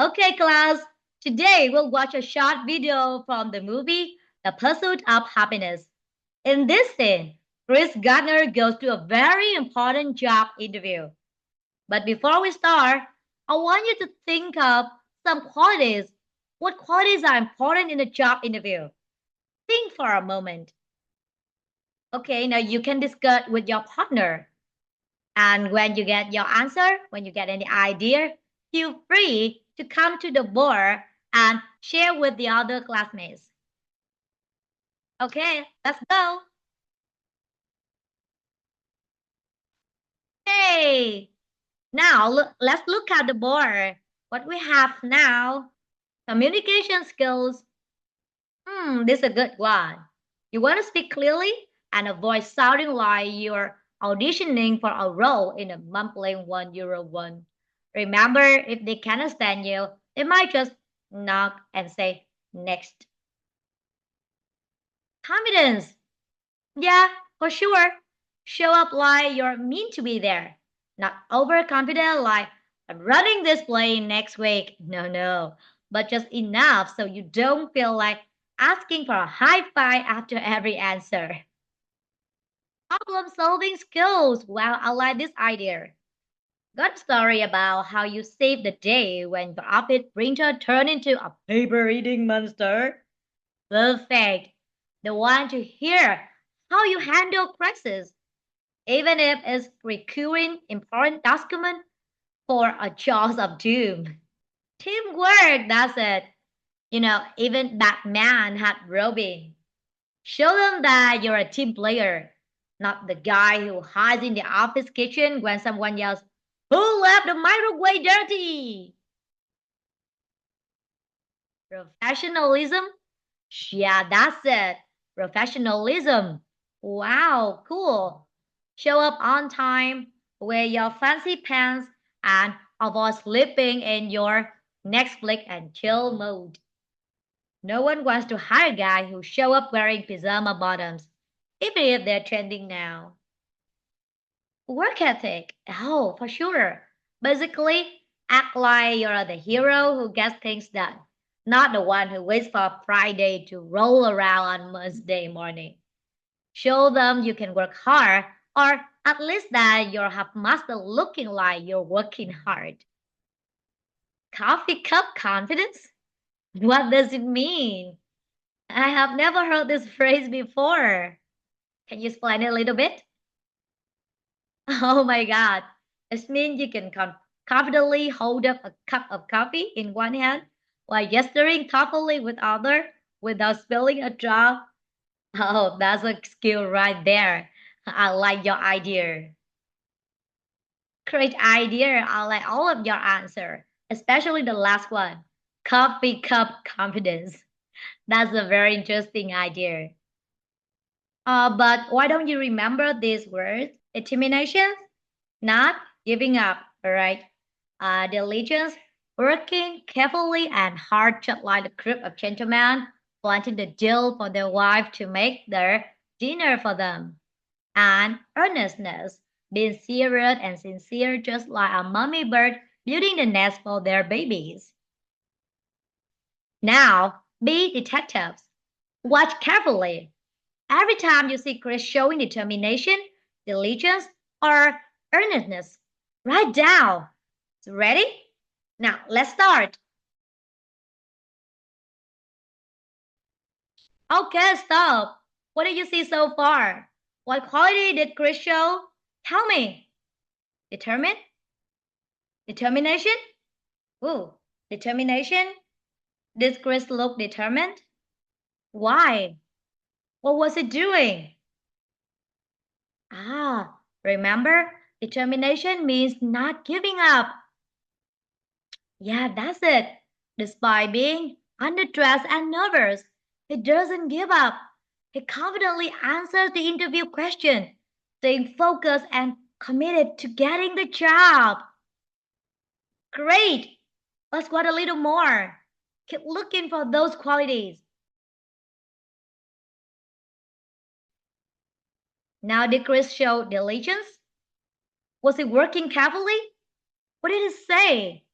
Okay, class. Today we'll watch a short video from the movie The Pursuit of Happiness. In this scene, Chris Gardner goes to a very important job interview. But before we start, I want you to think of some qualities. What qualities are important in a job interview? Think for a moment. Okay, now you can discuss with your partner. And when you get your answer, when you get any idea, feel free to come to the board and share with the other classmates. Okay, let's go. Hey, now let's look at the board. What we have now, communication skills. This is a good one. You want to speak clearly and avoid sounding like you're auditioning for a role in a mumbling one. Remember, if they can't understand you, they might just knock and say, next. Confidence. Yeah, for sure. Show up like you're meant to be there. Not overconfident like I'm running this play next week. No. But just enough so you don't feel like asking for a high five after every answer. Problem solving skills. Wow, I like this idea. Got a story about how you saved the day when your office printer turned into a paper eating monster? Perfect. The one to hear how you handle crisis, even if it's recurring important document for a jaws of doom. Teamwork, that's it. Even Batman had Robin. Show them that you're a team player, not the guy who hides in the office kitchen when someone yells, "Who left the microwave dirty?" Professionalism? Yeah, that's it. Professionalism. Wow, cool. Show up on time, wear your fancy pants, and avoid sleeping in your Netflix and chill mode. No one wants to hire a guy who show up wearing pajama bottoms, even if they're trending now. Work ethic. Oh, for sure. Basically, act like you're the hero who gets things done, not the one who waits for Friday to roll around on Monday morning. Show them you can work hard, or at least that you're half master looking like you're working hard. Coffee cup confidence? What does it mean? I have never heard this phrase before. Can you explain it a little bit? Oh my God. It means you can confidently hold up a cup of coffee in one hand while gesturing thoughtfully with other without spilling a drop. Oh, that's a skill right there. I like your idea. Great idea. I like all of your answer, especially the last one. Coffee cup confidence. That's a very interesting idea. But why don't you remember these words? Determination, not giving up, all right? Diligence, working carefully and hard, just like a group of gentlemen planting the deal for their wife to make their dinner for them. And earnestness, being serious and sincere, just like a mummy bird building the nest for their babies. Now, be detectives. Watch carefully. Every time you see Chris showing determination, diligence, or earnestness, write down. So ready? Now, let's start. Okay, stop. What did you see so far? What quality did Chris show? Tell me. Determined? Determination? Ooh, determination? Did Chris look determined? Why? What was he doing? Ah, remember? Determination means not giving up. Yeah, that's it. Despite being underdressed and nervous, he doesn't give up. He confidently answers the interview question, staying focused and committed to getting the job. Great! Let's want a little more. Keep looking for those qualities. Now did Chris show diligence? Was he working carefully? What did he say?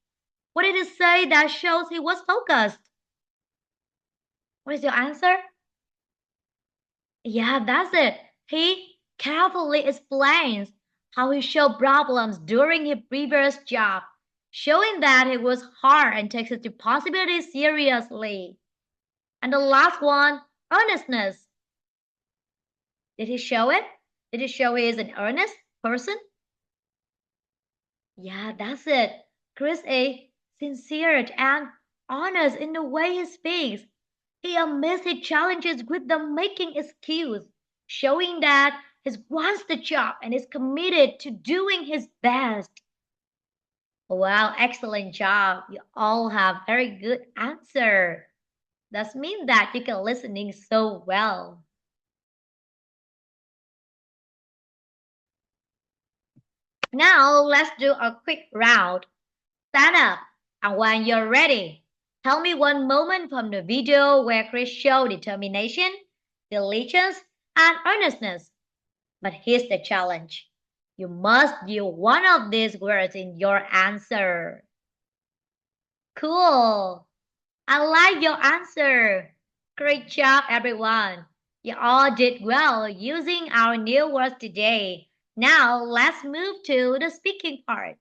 What did he say that shows he was focused? What is your answer? Yeah, that's it. He carefully explains how he showed problems during his previous job, showing that he was hard and takes his responsibility seriously. And the last one, earnestness. Did he show it? Did he show he is an earnest person? Yeah, that's it. Chris is sincere and honest in the way he speaks. He amidst his challenges with the making excuse, showing that he wants the job and is committed to doing his best. Wow, excellent job. You all have very good answer. That means that you can listening so well. Now let's do a quick round. Stand up, and when you're ready, tell me one moment from the video where Chris showed determination, diligence, and earnestness. But here's the challenge. You must use one of these words in your answer. Cool. I like your answer. Great job, everyone. You all did well using our new words today. Now let's move to the speaking part.